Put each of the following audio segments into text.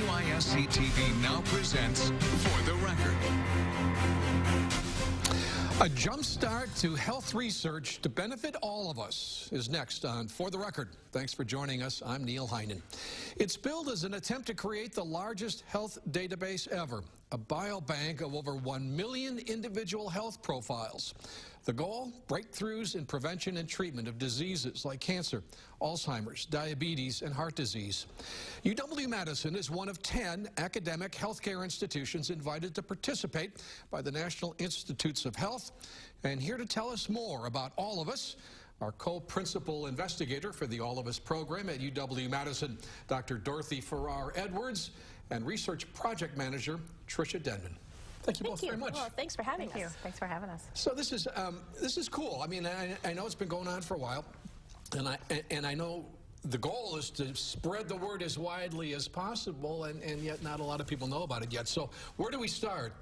WISC-TV now presents For the Record. A jumpstart to health research to benefit all of us is next on For the Record. Thanks for joining us. I'm Neil Heinen. It's billed as an attempt to create the largest health database ever, a biobank of over 1 million individual health profiles. The goal? Breakthroughs in prevention and treatment of diseases like cancer, Alzheimer's, diabetes, and heart disease. UW-Madison is one of 10 academic healthcare institutions invited to participate by the National Institutes of Health. And here to tell us more about All of Us, our co-principal investigator for the All of Us program at UW-Madison, Dr. Dorothy Farrar Edwards, and research project manager, Tricia Denman. Thank you both very much. Well, thanks for having us. Thank you. Thanks for having us. So this is cool. I mean, I know it's been going on for a while, and I know the goal is to spread the word as widely as possible, and yet not a lot of people know about it yet. So where do we start,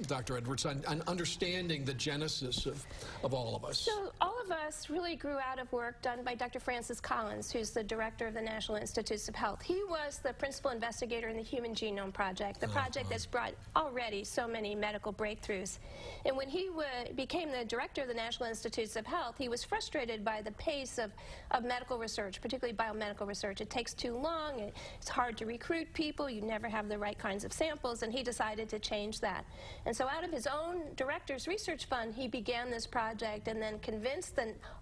Dr. Edwards, on understanding the genesis of All of Us? So All of Us really grew out of work done by Dr. Francis Collins, who's the director of the National Institutes of Health. He was the principal investigator in the Human Genome Project, the project that's brought already so many medical breakthroughs. And when he became the director of the National Institutes of Health, he was frustrated by the pace of medical research, particularly biomedical research. It takes too long, it's hard to recruit people, you never have the right kinds of samples, and he decided to change that. And so out of his own director's research fund, he began this project and then convinced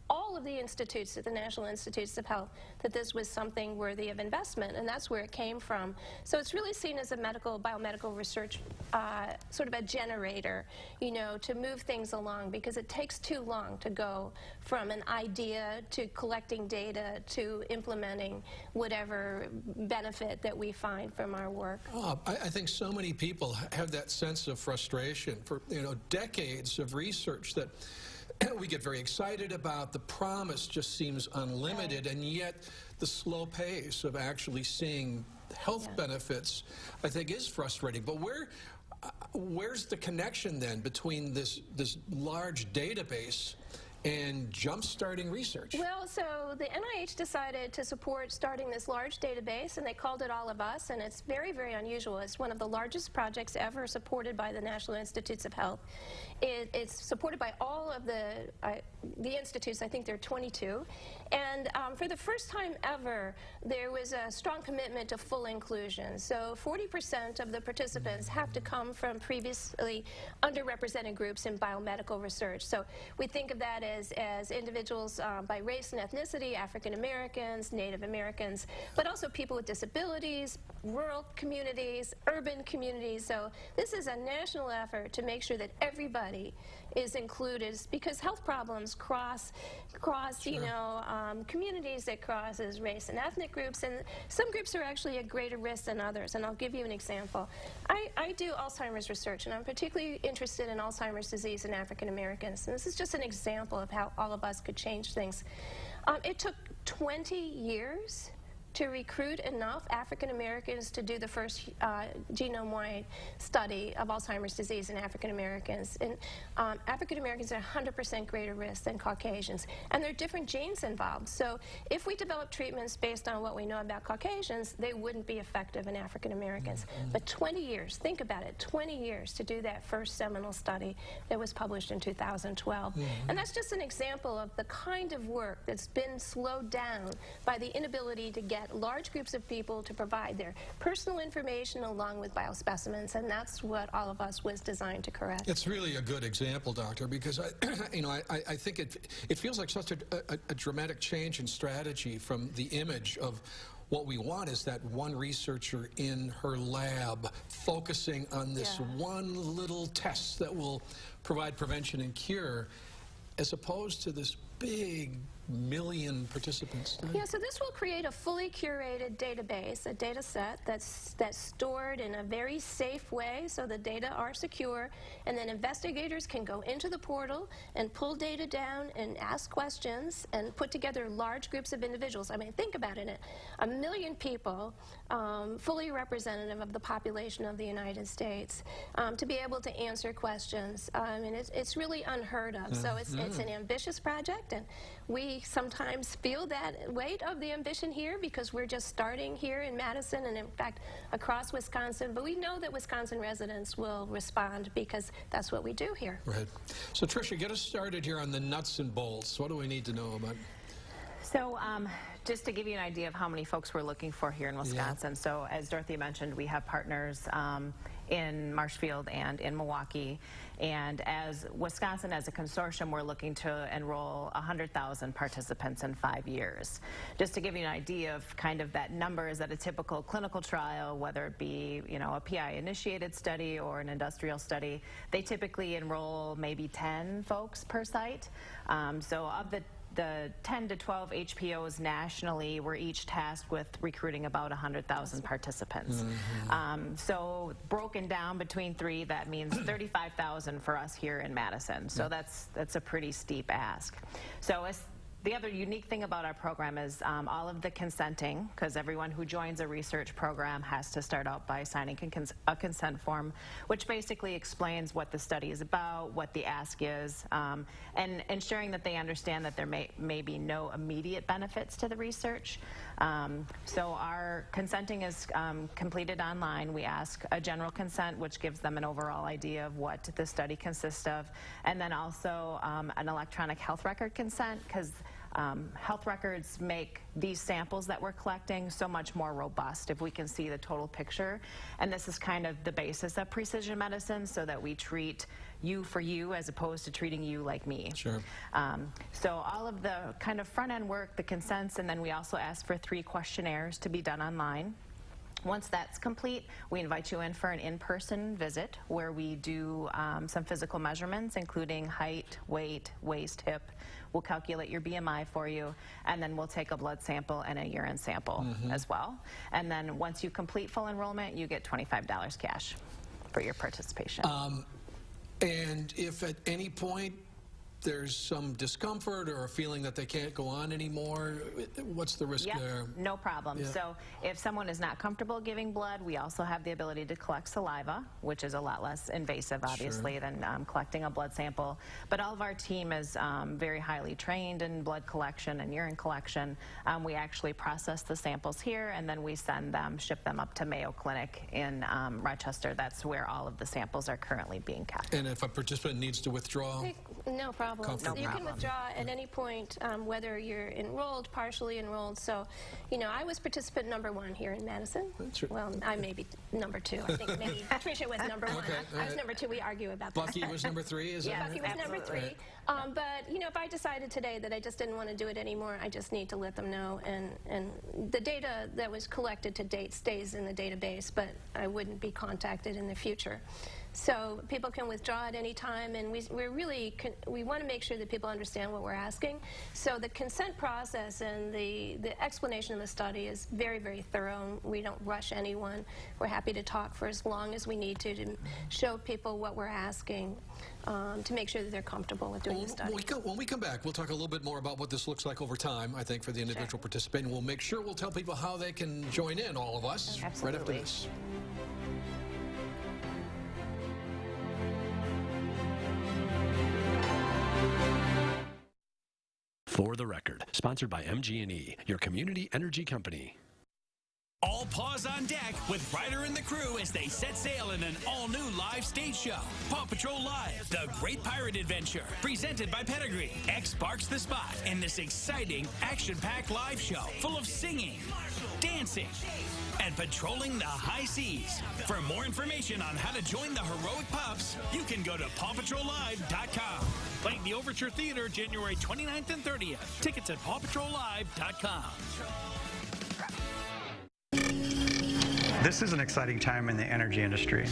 all of the institutes at the National Institutes of Health that this was something worthy of investment, and that's where it came from. So it's really seen as a biomedical research sort of a generator, you know, to move things along, because it takes too long to go from an idea to collecting data to implementing whatever benefit that we find from our work. I think so many people have that sense of frustration for, you know, decades of research that we get very excited about. The promise just seems unlimited, and yet the slow pace of actually seeing health benefits, I think, is frustrating. But where's the connection then between this large database and jump-starting research? Well, so the NIH decided to support starting this large database, and they called it All of Us, and it's very, very unusual. It's one of the largest projects ever supported by the National Institutes of Health. It's supported by all of the institutes. I think there are 22. And for the first time ever, there was a strong commitment to full inclusion. So 40% of the participants have to come from previously underrepresented groups in biomedical research. So we think of that as individuals by race and ethnicity, African Americans, Native Americans, but also people with disabilities, rural communities, urban communities. So this is a national effort to make sure that everybody is included, because health problems cross you know, communities, that crosses race and ethnic groups, and some groups are actually at greater risk than others. And I'll give you an example. I do Alzheimer's research, and I'm particularly interested in Alzheimer's disease in African Americans. And this is just an example of how All of Us could change things. It took 20 years to recruit enough African Americans to do the first genome-wide study of Alzheimer's disease in African Americans. And African Americans are at 100% greater risk than Caucasians. And there are different genes involved. So if we develop treatments based on what we know about Caucasians, they wouldn't be effective in African Americans. But 20 years, think about it, 20 years to do that first seminal study that was published in 2012. And that's just an example of the kind of work that's been slowed down by the inability to get large groups of people to provide their personal information along with biospecimens, and that's what All of Us was designed to correct. It's really a good example, Doctor, because I think it feels like such a dramatic change in strategy from the image of what we want is that one researcher in her lab focusing on this one little test that will provide prevention and cure, as opposed to this big million participants. Yeah, so this will create a fully curated database, a data set that's stored in a very safe way, so the data are secure, and then investigators can go into the portal and pull data down and ask questions and put together large groups of individuals. I mean, think about it, 1 million people, fully representative of the population of the United States, to be able to answer questions. I mean, it's really unheard of. So it's an ambitious project, and we we sometimes feel that weight of the ambition here because we're just starting here in Madison and in fact across Wisconsin, but we know that Wisconsin residents will respond because that's what we do here. Right. So Tricia, get us started here on the nuts and bolts. What do we need to know about? So just to give you an idea of how many folks we're looking for here in Wisconsin. Yeah. So as Dorothy mentioned, we have partners in Marshfield and in Milwaukee. And as Wisconsin, as a consortium, we're looking to enroll 100,000 participants in 5 years. Just to give you an idea of kind of that number, is that a typical clinical trial, whether it be, you know, a PI-initiated study or an industrial study, they typically enroll maybe 10 folks per site. So of the 10 to 12 HPOs nationally, we're each tasked with recruiting about 100,000 participants. Mm-hmm. So broken down between 3, that means 35,000 for us here in Madison. So that's a pretty steep ask. So the other unique thing about our program is all of the consenting, because everyone who joins a research program has to start out by signing a consent form, which basically explains what the study is about, what the ask is, and ensuring that they understand that there may be no immediate benefits to the research. So our consenting is completed online. We ask a general consent, which gives them an overall idea of what the study consists of, and then also an electronic health record consent, because health records make these samples that we're collecting so much more robust if we can see the total picture. And this is kind of the basis of precision medicine, so that we treat you for you as opposed to treating you like me. Sure. So all of the kind of front end work, the consents, and then we also ask for 3 questionnaires to be done online. Once that's complete, we invite you in for an in-person visit where we do some physical measurements, including height, weight, waist, hip. We'll calculate your BMI for you, and then we'll take a blood sample and a urine sample as well. And then once you complete full enrollment, you get $25 cash for your participation. And if at any point there's some discomfort or a feeling that they can't go on anymore, what's the risk there? No problem. Yeah. So if someone is not comfortable giving blood, we also have the ability to collect saliva, which is a lot less invasive, obviously, than collecting a blood sample. But all of our team is very highly trained in blood collection and urine collection. We actually process the samples here, and then we send them, ship them up to Mayo Clinic in Rochester. That's where all of the samples are currently being kept. And if a participant needs to withdraw? No problem. No you can withdraw at any point, whether you're enrolled, partially enrolled. So, you know, I was participant number 1 here in Madison. Well, I may be number 2. I think maybe Tricia was number 1. Okay, I was number 2. We argue about that. Bucky was number 3, is that right? Bucky was number 3. Right. But, you know, if I decided today that I just didn't want to do it anymore, I just need to let them know. And the data that was collected to date stays in the database, but I wouldn't be contacted in the future. So people can withdraw at any time, and we want to make sure that people understand what we're asking. So the consent process and the explanation of the study is very, very thorough. We don't rush anyone. We're happy to talk for as long as we need to show people what we're asking, to make sure that they're comfortable with doing the study. When we come back, we'll talk a little bit more about what this looks like over time, I think, for the individual participant. And we'll make sure we'll tell people how they can join in, all of us, right after this. For the Record, sponsored by MG&E, your community energy company. All paws on deck with Ryder and the crew as they set sail in an all-new live stage show. Paw Patrol Live, The Great Pirate Adventure, presented by Pedigree. X barks the spot in this exciting, action-packed live show full of singing, dancing, and patrolling the high seas. For more information on how to join the heroic pups, you can go to PawPatrolLive.com. Playing the Overture Theater January 29th and 30th. Tickets at PawPatrolLive.com. This is an exciting time in the energy industry.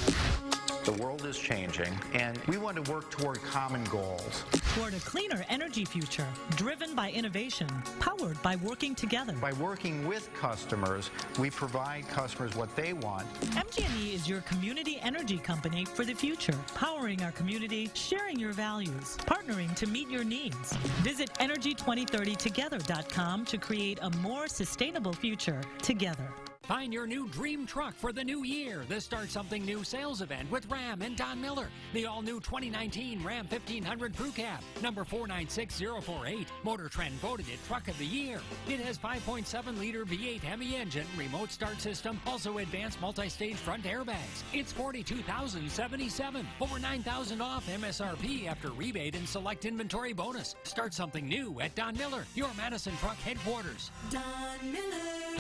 The world is changing, and we want to work toward common goals. Toward a cleaner energy future, driven by innovation, powered by working together. By working with customers, we provide customers what they want. MG&E is your community energy company for the future, powering our community, sharing your values, partnering to meet your needs. Visit Energy2030together.com to create a more sustainable future together. Find your new dream truck for the new year. The Start Something New sales event with Ram and Don Miller. The all-new 2019 Ram 1500 Crew Cab, number 496048. Motor Trend voted it Truck of the Year. It has 5.7-liter V8 Hemi engine, remote start system, also advanced multi-stage front airbags. It's $42,077. Over $9,000 off MSRP after rebate and select inventory bonus. Start something new at Don Miller, your Madison Truck headquarters. Don Miller.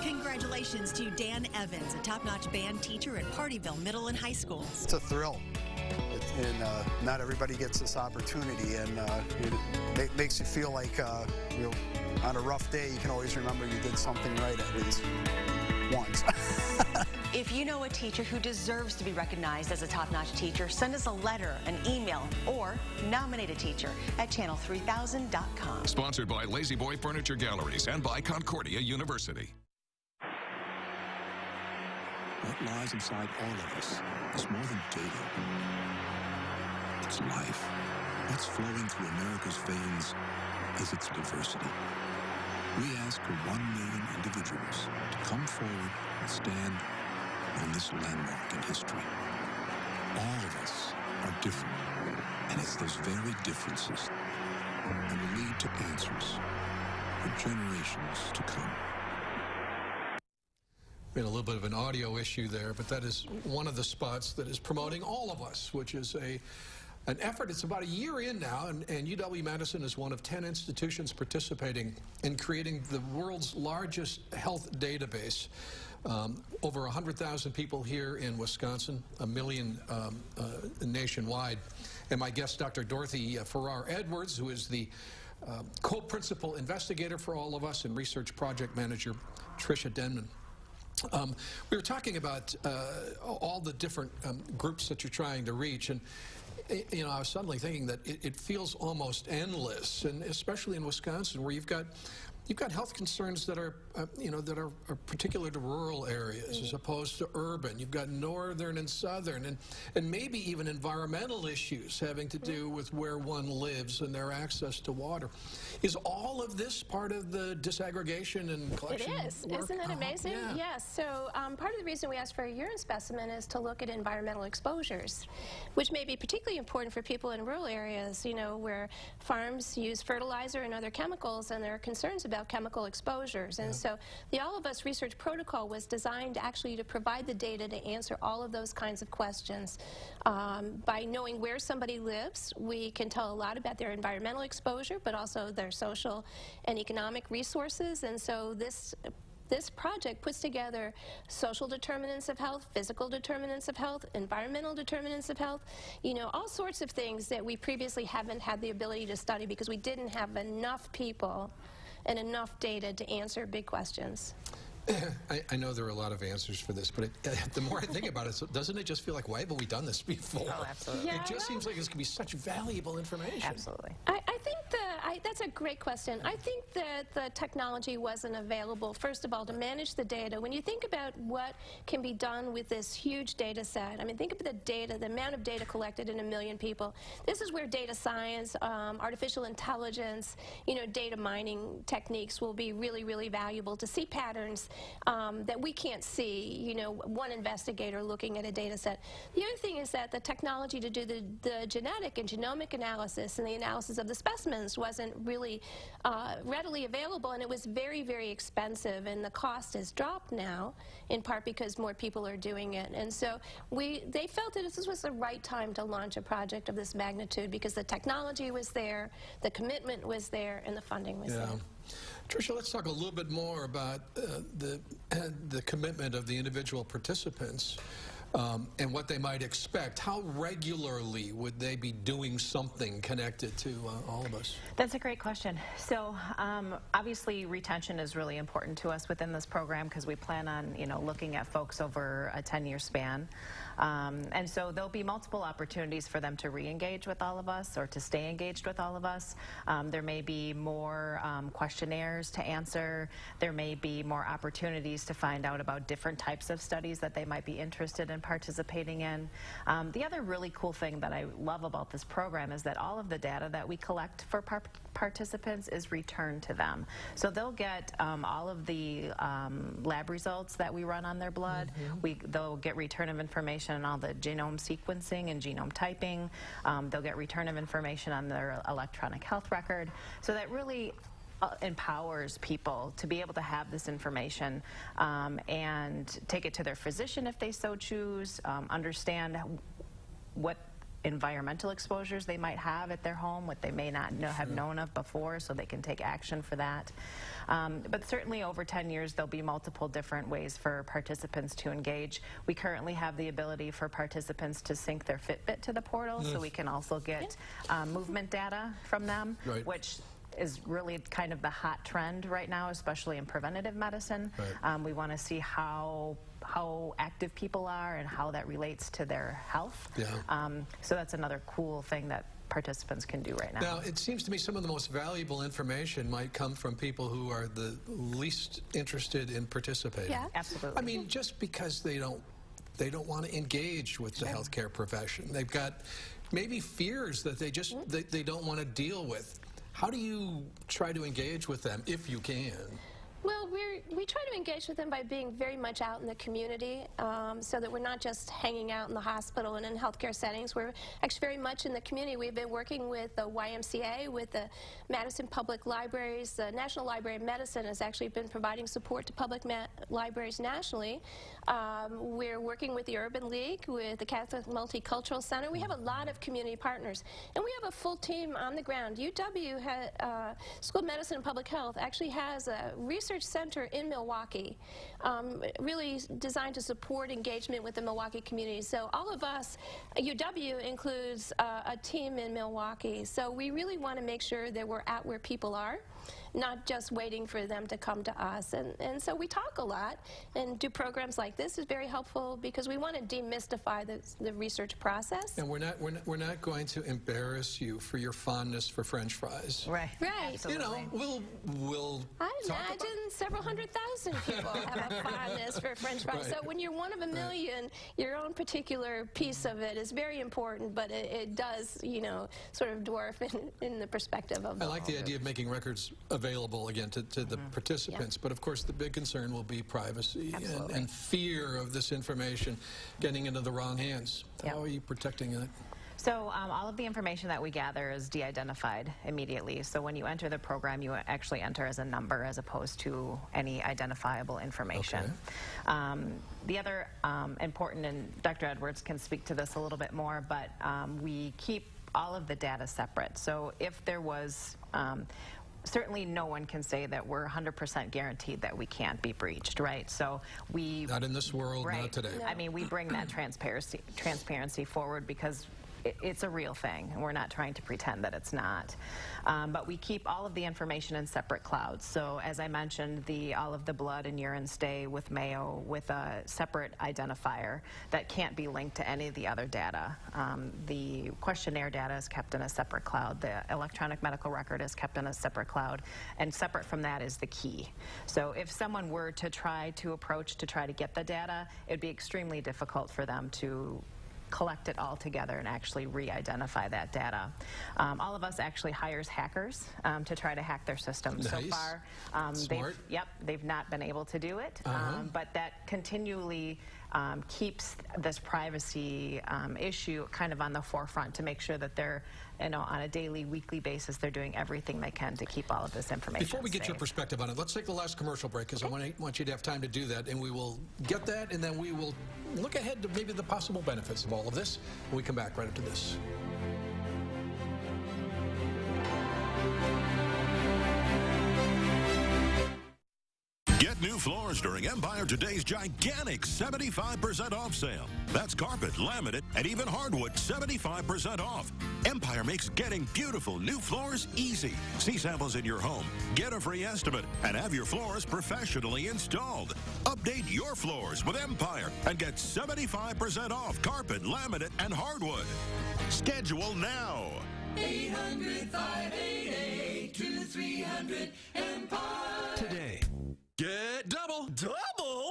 Congratulations to Dan Evans, a top-notch band teacher at Partyville Middle and High School. It's a thrill, and not everybody gets this opportunity, and it makes you feel like on a rough day, you can always remember you did something right at least once. If you know a teacher who deserves to be recognized as a top-notch teacher, send us a letter, an email, or nominate a teacher at channel3000.com. Sponsored by Lazy Boy Furniture Galleries and by Concordia University. What lies inside all of us is more than data. It's life. What's flowing through America's veins is its diversity. We ask for 1 million individuals to come forward and stand on this landmark in history. All of us are different, and it's those very differences that will lead to answers for generations to come. Been a little bit of an audio issue there, but that is one of the spots that is promoting All of Us, which is an effort. It's about a year in now, and UW-Madison is one of 10 institutions participating in creating the world's largest health database. Over 100,000 people here in Wisconsin, 1 million nationwide. And my guest, Dr. Dorothy Farrar Edwards, who is the co-principal investigator for All of Us and research project manager, Tricia Denman. We were talking about all the different groups that you're trying to reach, and you know, I was suddenly thinking that it feels almost endless, and especially in Wisconsin, where you've got health concerns that are are particular to rural areas as opposed to urban. You've got northern and southern, and maybe even environmental issues having to do with where one lives and their access to water. Is all of this part of the disaggregation and collection It is. work? Isn't it amazing? Yeah. Yes. So part of the reason we asked for a urine specimen is to look at environmental exposures, which may be particularly important for people in rural areas, you know, where farms use fertilizer and other chemicals, and there are concerns about chemical exposures. And so the All of Us research protocol was designed actually to provide the data to answer all of those kinds of questions. By knowing where somebody lives, we can tell a lot about their environmental exposure, but also their social and economic resources. And so this project puts together social determinants of health, physical determinants of health, environmental determinants of health, you know, all sorts of things that we previously haven't had the ability to study because we didn't have enough people and enough data to answer big questions. I know there are a lot of answers for this, but the more I think about it, doesn't it just feel like, why haven't we done this before? Oh, absolutely. Yeah, it just seems like this could be such valuable information. Absolutely. I think that's a great question. I think that the technology wasn't available, first of all, to manage the data. When you think about what can be done with this huge data set, I mean, think of the data, the amount of data collected in 1 million people. This is where data science, artificial intelligence, you know, data mining techniques will be really, really valuable to see patterns that we can't see, you know, one investigator looking at a data set. The other thing is that the technology to do the genetic and genomic analysis and the analysis of the specimens wasn't really readily available, and it was very, very expensive, and the cost has dropped now, in part because more people are doing it. And so they felt that this was the right time to launch a project of this magnitude because the technology was there, the commitment was there, and the funding was there. Tricia, let's talk a little bit more about the commitment of the individual participants and what they might expect. How regularly would they be doing something connected to All of Us? That's a great question. So obviously retention is really important to us within this program because we plan on, you know, looking at folks over a 10-year span. And so there'll be multiple opportunities for them to re-engage with All of Us or to stay engaged with All of Us. There may be more questionnaires to answer. There may be more opportunities to find out about different types of studies that they might be interested in in participating in. The other really cool thing that I love about this program is that all of the data that we collect for participants is returned to them. So they'll get all of the lab results that we run on their blood. They'll get return of information on all the genome sequencing and genome typing. They'll get return of information on their electronic health record. So that really empowers people to be able to have this information and take it to their physician if they so choose, understand what environmental exposures they might have at their home, what they may not have known of before, so they can take action for that. But certainly over 10 years, there'll be multiple different ways for participants to engage. We currently have the ability for participants to sync their Fitbit to the portal, so we can also get movement data from them, which is really kind of the hot trend right now, especially in preventative medicine. We want to see how active people are and how that relates to their health. So that's another cool thing that participants can do right now. Now, it seems to me some of the most valuable information might come from people who are the least interested in participating. Yeah, absolutely. I mean, just because they don't want to engage with the healthcare profession. They've got maybe fears that they don't want to deal with. How do you try to engage with them, if you can? Well, we try to engage with them by being very much out in the community, so that we're not just hanging out in the hospital and in healthcare settings. We're actually very much in the community. We've been working with the YMCA, with the Madison Public Libraries. The National Library of Medicine has actually been providing support to public libraries nationally. We're working with the Urban League, with the Catholic Multicultural Center. We have a lot of community partners, and we have a full team on the ground. UW School of Medicine and Public Health actually has a research center in Milwaukee, really designed to support engagement with the Milwaukee community. So all of us, UW includes a team in Milwaukee. So we really want to make sure that we're out where people are, not just waiting for them to come to us. And so we talk a lot, and do programs like this is very helpful because we want to demystify the research process. And we're not going to embarrass you for your fondness for French fries. Right. Absolutely. You know, we'll I imagine several 100,000 people have a fondness for French fries. So when you're one of a million, your own particular piece of it is very important, but it does, you know, sort of dwarf in the perspective of I like the idea of making records available again to the participants, but of course the big concern will be privacy and fear of this information getting into the wrong hands. How are you protecting it? So all of the information that we gather is de-identified immediately. So when you enter the program, you actually enter as a number as opposed to any identifiable information. The other important, and Dr. Edwards can speak to this a little bit more, but we keep all of the data separate. So if there was certainly no one can say that we're 100% guaranteed that we can't be breached, right? So we... Not in this world, not today. I mean, we bring that transparency forward because it's a real thing, and we're not trying to pretend that it's not. But we keep all of the information in separate clouds. So as I mentioned, all of the blood and urine stay with Mayo with a separate identifier that can't be linked to any of the other data. The questionnaire data is kept in a separate cloud. The electronic medical record is kept in a separate cloud, and separate from that is the key. So if someone were to try to get the data, it'd be extremely difficult for them to collect it all together and actually re-identify that data. All of us actually hires hackers to try to hack their systems. Nice. So far, they've not been able to do it, but that continually keeps this privacy issue kind of on the forefront to make sure that they're, you know, on a daily, weekly basis, they're doing everything they can to keep all of this information Before we get your perspective on it, let's take the last commercial break, because I want you to have time to do that, and we will get that, and then we will look ahead to maybe the possible benefits of all of this when we come back right after this. Get new floors during Empire Today's gigantic 75% off sale. That's carpet, laminate, and even hardwood 75% off. Empire makes getting beautiful new floors easy. See samples in your home, get a free estimate, and have your floors professionally installed. Update your floors with Empire and get 75% off carpet, laminate, and hardwood. Schedule now. 800-588-2300 Empire. Today. Get double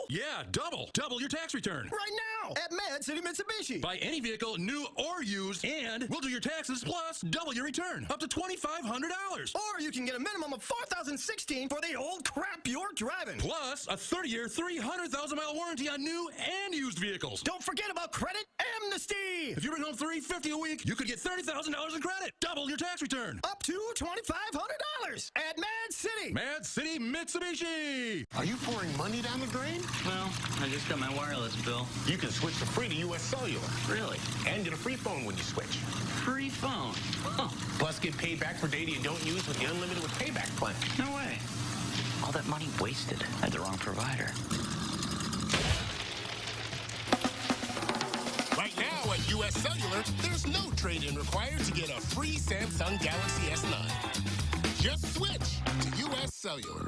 Double? Yeah, double. Double your tax return. Right now at Mad City Mitsubishi. Buy any vehicle, new or used, and we'll do your taxes plus double your return, up to $2,500. Or you can get a minimum of $4,016 for the old crap you're driving. Plus a 30-year, 300,000-mile warranty on new and used vehicles. Don't forget about credit amnesty. If you bring home $350 a week, you could get $30,000 in credit. Double your tax return. Up to $2,500 at Mad City. Mad City Mitsubishi. Are you pouring money down the drain? Well, I just got my wireless bill. You can switch for free to U.S. Cellular. Really? And get a free phone when you switch. Free phone? Huh. Plus get paid back for data you don't use with the Unlimited with Payback plan. No way. All that money wasted at the wrong provider. Right now at U.S. Cellular, there's no trade-in required to get a free Samsung Galaxy S9. Just switch to U.S. Cellular.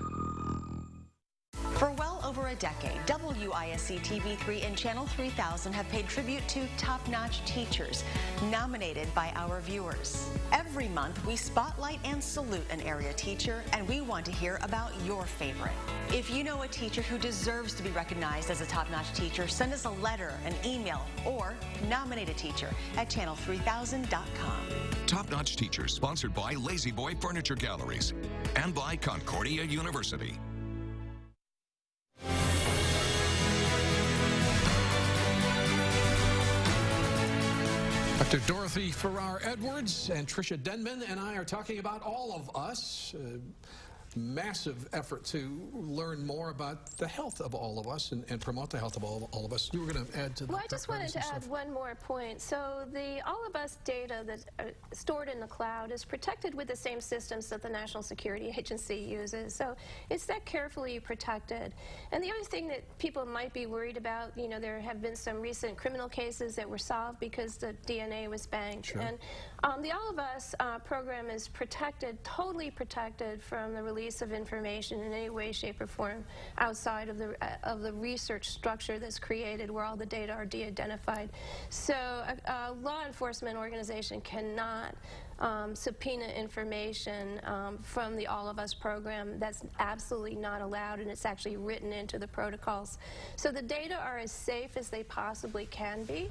For well over a decade, WISC TV3 and Channel 3000 have paid tribute to top-notch teachers nominated by our viewers. Every month, we spotlight and salute an area teacher, and we want to hear about your favorite. If you know a teacher who deserves to be recognized as a top-notch teacher, send us a letter, an email, or nominate a teacher at channel3000.com. Top-Notch Teachers, sponsored by Lazy Boy Furniture Galleries and by Concordia University. Dr. Dorothy Farrar Edwards and Tricia Denman and I are talking about All of Us, a massive effort to learn more about the health of all of us and promote the health of all of us. You were going to add to that. Well, I just wanted to add one more point. So the All of Us data that's stored in the cloud is protected with the same systems that the National Security Agency uses. So it's that carefully protected. And the other thing that people might be worried about, you know, there have been some recent criminal cases that were solved because the DNA was banked. Sure. And the All of Us program is protected, totally protected from the release of information in any way, shape, or form outside of the research structure that's created where all the data are de-identified. So a law enforcement organization cannot subpoena information from the All of Us program. That's absolutely not allowed, and it's actually written into the protocols. So the data are as safe as they possibly can be.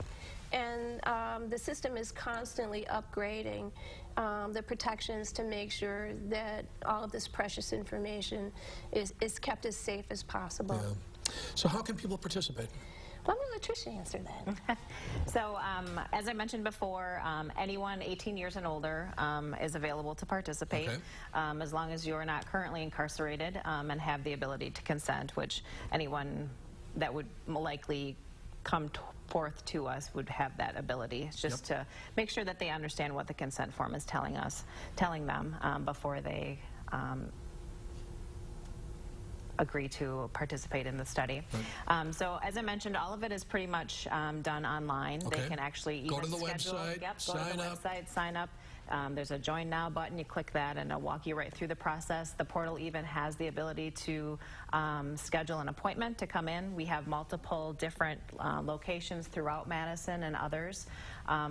And the system is constantly upgrading the protections to make sure that all of this precious information is kept as safe as possible. Yeah. So how can people participate? Well, I'm going to let Tricia answer that. So, as I mentioned before, anyone 18 years and older is available to participate, Okay. As long as you're not currently incarcerated and have the ability to consent, which anyone that would likely come forth to us would have that ability. It's just to make sure that they understand what the consent form is telling them before they agree to participate in the study. Right. So as I mentioned, all of it is pretty much done online. Okay. They can actually go even to the schedule, website, go sign to the up. website, sign up. There's a Join Now button. You click that, and it'll walk you right through the process. The portal even has the ability to schedule an appointment to come in. We have multiple different locations throughout Madison and others,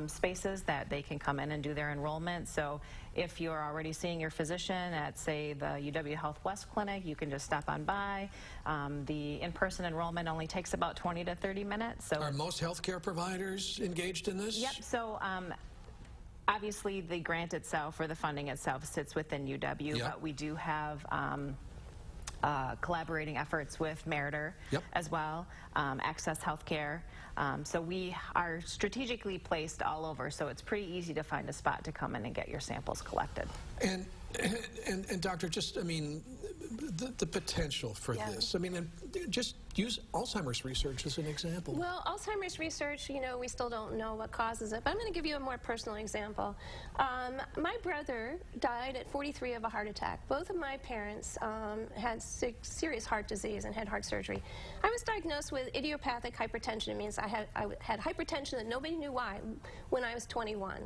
spaces that they can come in and do their enrollment. So if you're already seeing your physician at, say, the UW Health West Clinic, you can just stop on by. The in-person enrollment only takes about 20 to 30 minutes. So are most healthcare providers engaged in this? Yep. So obviously, the grant itself or the funding itself sits within UW, but we do have collaborating efforts with Meritor as well, Access Healthcare. So we are strategically placed all over, so it's pretty easy to find a spot to come in and get your samples collected. And Doctor, just, I mean, the potential for this. I mean, and just use Alzheimer's research as an example. Well, Alzheimer's research, you know, we still don't know what causes it, but I'm going to give you a more personal example. My brother died at 43 of a heart attack. Both of my parents had serious heart disease and had heart surgery. I was diagnosed with idiopathic hypertension. It means I had hypertension that nobody knew why when I was 21.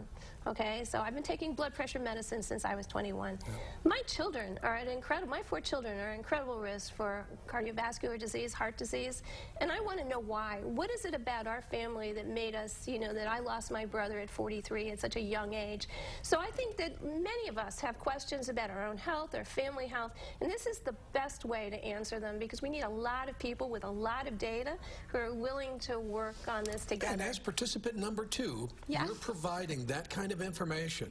Okay, so I've been taking blood pressure medicine since I was 21. My children are at my 4 children are at incredible risk for cardiovascular disease, heart heart disease, and I want to know why. What is it about our family that made us, you know, that I lost my brother at 43 at such a young age? So I think that many of us have questions about our own health, our family health, and this is the best way to answer them because we need a lot of people with a lot of data who are willing to work on this together. And as participant number 2, you're providing that kind of information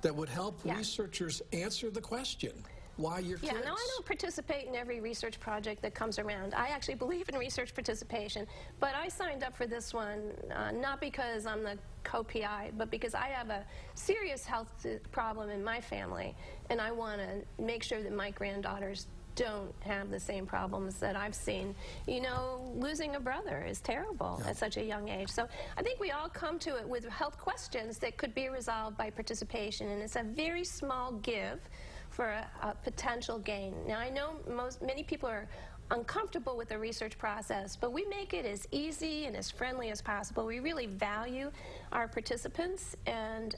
that would help researchers answer the question. Why your kids? Yeah, no, I don't participate in every research project that comes around. I actually believe in research participation, but I signed up for this one not because I'm the co-PI, but because I have a serious health problem in my family, and I want to make sure that my granddaughters don't have the same problems that I've seen. You know, losing a brother is terrible at such a young age. So I think we all come to it with health questions that could be resolved by participation, and it's a very small give for a potential gain. Now, I know many people are uncomfortable with the research process, but we make it as easy and as friendly as possible. We really value our participants, and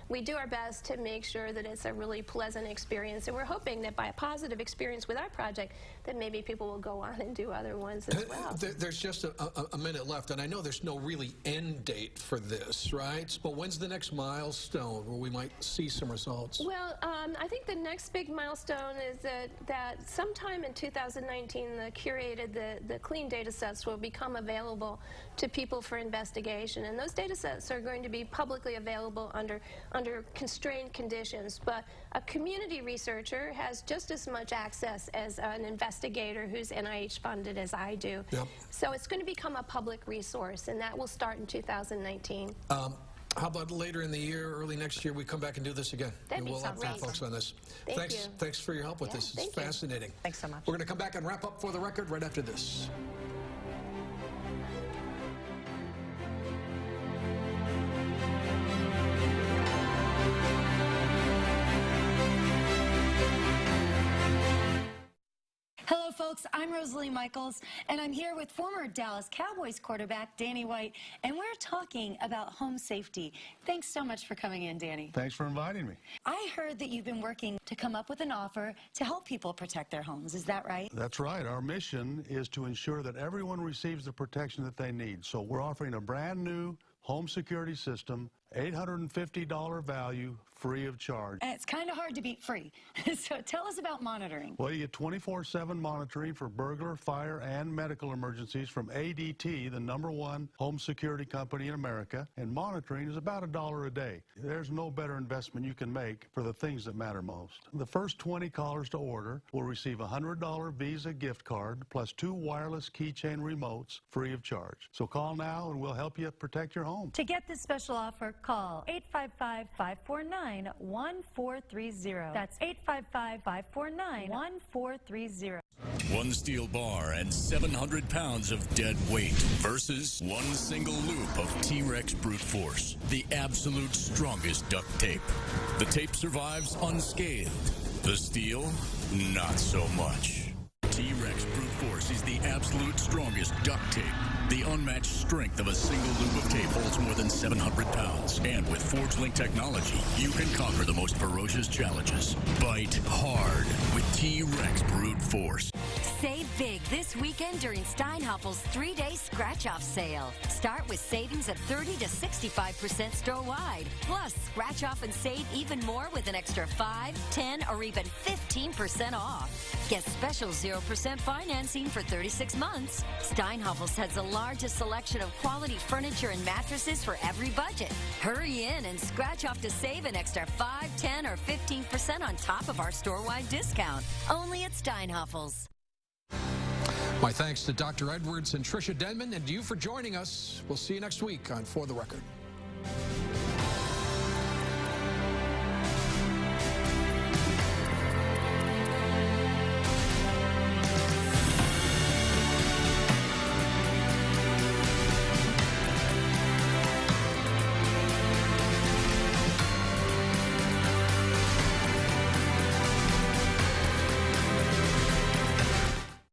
we do our best to make sure that it's a really pleasant experience, and we're hoping that by a positive experience with our project that maybe people will go on and do other ones as well. There's just a minute left, and I know there's no really end date for this, right? But when's the next milestone where we might see some results? Well, I think the next big milestone is that sometime in 2019 the curated, the clean data sets will become available to people for investigation, and those data sets are going to be publicly available under constrained conditions, but a community researcher has just as much access as an investigator who's NIH funded as I do. So it's going to become a public resource, and that will start in 2019. How about later in the year, early next year, we come back and do this again? That'd be we'll update folks on this. Thanks for your help with this. It's fascinating. Thanks so much. We're going to come back and wrap up For the Record right after this. Hello, folks. I'm Rosalie Michaels, and I'm here with former Dallas Cowboys quarterback Danny White, and we're talking about home safety. Thanks so much for coming in, Danny. Thanks for inviting me. I heard that you've been working to come up with an offer to help people protect their homes. Is that right? That's right. Our mission is to ensure that everyone receives the protection that they need. So we're offering a brand new home security system, $850 value, free of charge. And it's kind of hard to beat free. So tell us about monitoring. Well, you get 24/7 monitoring for burglar, fire, and medical emergencies from ADT, the #1 home security company in America, and monitoring is about $1 a day. There's no better investment you can make for the things that matter most. The first 20 callers to order will receive a $100 Visa gift card plus 2 wireless keychain remotes free of charge. So call now and we'll help you protect your home. To get this special offer, call 855-549-1430. That's 855-549-1430. One steel bar and 700 pounds of dead weight versus one single loop of T-Rex brute force, the absolute strongest duct tape. The tape survives unscathed. The steel, not so much. T-Rex brute force is the absolute strongest duct tape. The unmatched strength of a single loop of tape holds more than 700 pounds. And with Forge Link technology, you can conquer the most ferocious challenges. Bite hard with T-Rex brute force. Save big this weekend during Steinhaffel's 3-day scratch-off sale. Start with savings of 30 to 65% store-wide. Plus, scratch off and save even more with an extra 5, 10, or even 15% off. Get special 0% financing for 36 months. Steinhaffel's has the largest selection of quality furniture and mattresses for every budget. Hurry in and scratch off to save an extra 5, 10, or 15% on top of our store-wide discount. Only at Steinhaffel's. My thanks to Dr. Edwards and Tricia Denman, and to you for joining us. We'll see you next week on For the Record.